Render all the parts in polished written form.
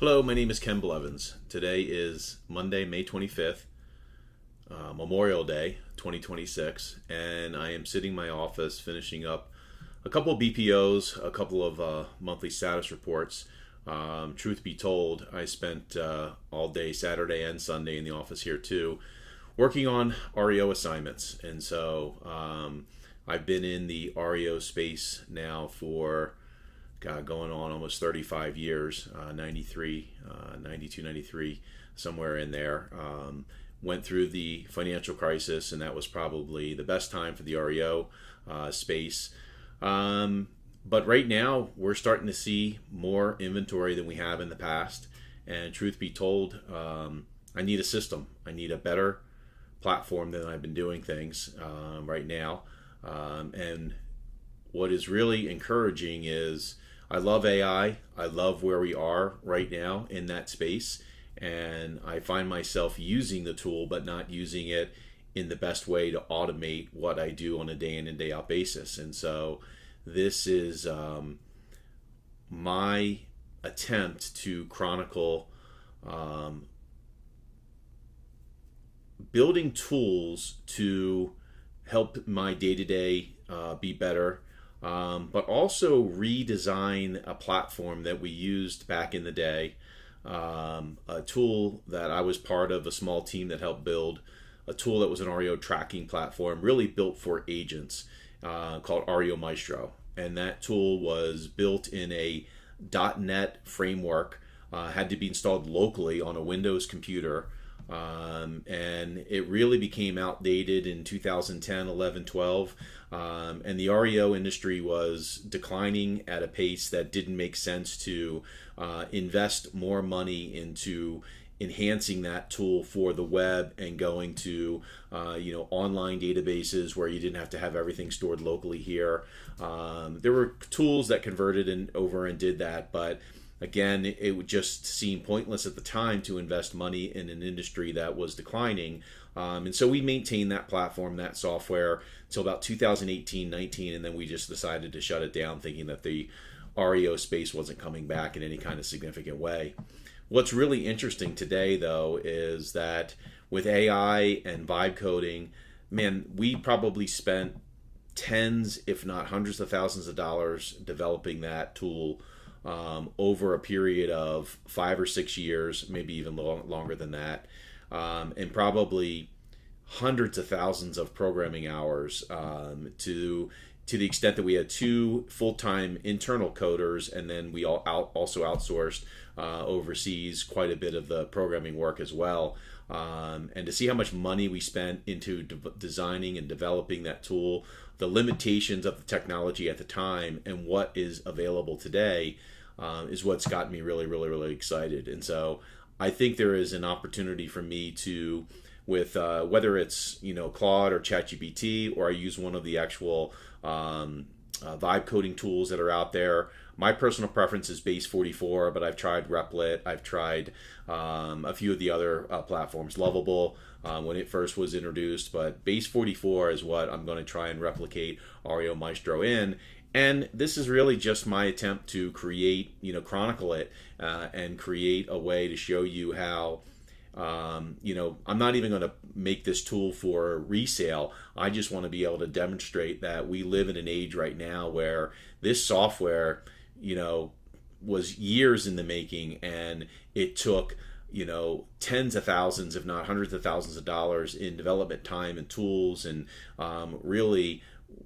Hello, my name is Ken Blevins. Today is Monday, May 25th, Memorial Day 2026, and I am sitting in my office finishing up a couple of BPOs, a couple of monthly status reports. Truth be told, I spent all day Saturday and Sunday in the office here too, working on REO assignments. And so I've been in the REO space now for going on almost 35 years, 93, 92, 93, somewhere in there. Went through the financial crisis, and that was probably the best time for the REO space. But right now, we're starting to see more inventory than we have in the past. And truth be told, I need a system. I need a better platform than I've been doing things right now. And what is really encouraging is I love AI. I love where we are right now in that space. And I find myself using the tool, but not using it in the best way to automate what I do on a day in and day out basis. And so this is my attempt to chronicle building tools to help my day-to-day be better, but also redesign a platform that we used back in the day, a tool that I was part of, a small team that helped build, a tool that was an REO tracking platform really built for agents, called REO Maestro. And that tool was built in a .NET framework, had to be installed locally on a Windows computer. And it really became outdated in 2010, 11, 12. And the REO industry was declining at a pace that didn't make sense to invest more money into enhancing that tool for the web and going to online databases where you didn't have to have everything stored locally here. There were tools that converted over and did that, but again, it would just seem pointless at the time to invest money in an industry that was declining. And so we maintained that platform, that software, until about 2018, 19, and then we just decided to shut it down, thinking that the REO space wasn't coming back in any kind of significant way. What's really interesting today, though, is that with AI and vibe coding, man, we probably spent tens, if not hundreds of thousands of dollars developing that tool over a period of 5 or 6 years, maybe even longer than that, and probably hundreds of thousands of programming hours, to the extent that we had 2 full-time internal coders, and then we also outsourced overseas quite a bit of the programming work as well. And to see how much money we spent into designing and developing that tool, the limitations of the technology at the time, and what is available today, is what's gotten me really, really, really excited. And so I think there is an opportunity for me to, with whether it's Claude or ChatGPT, or I use one of the actual vibe coding tools that are out there. My personal preference is Base 44, but I've tried Replit. I've tried a few of the other platforms, Lovable, when it first was introduced. But Base 44 is what I'm going to try and replicate REO Maestro in. And this is really just my attempt to create, chronicle it, and create a way to show you how, I'm not even going to make this tool for resale. I just want to be able to demonstrate that we live in an age right now where this software, was years in the making, and it took, tens of thousands, if not hundreds of thousands of dollars in development time and tools, and really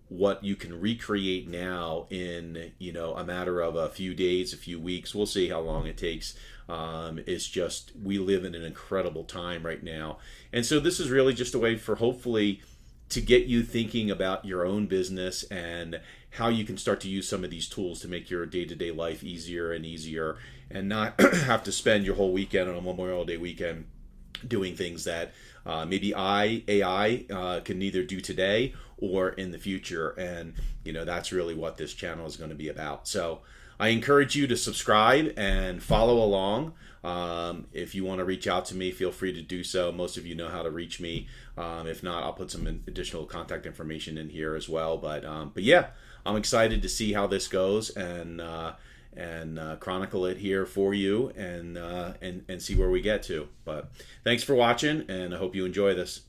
what you can recreate now in a matter of a few days, a few weeks. We'll see how long it takes. It's just, we live in an incredible time right now. And so this is really just a way for, hopefully, to get you thinking about your own business and how you can start to use some of these tools to make your day-to-day life easier and easier, and not have to spend your whole weekend on a Memorial Day weekend doing things that maybe AI can neither do today or in the future. And that's really what this channel is going to be about. So I encourage you to subscribe and follow along. If you want to reach out to me, feel free to do so. Most of you know how to reach me. If not, I'll put some additional contact information in here as well. But yeah, I'm excited to see how this goes, and and chronicle it here for you and see where we get to. But thanks for watching, and I hope you enjoy this.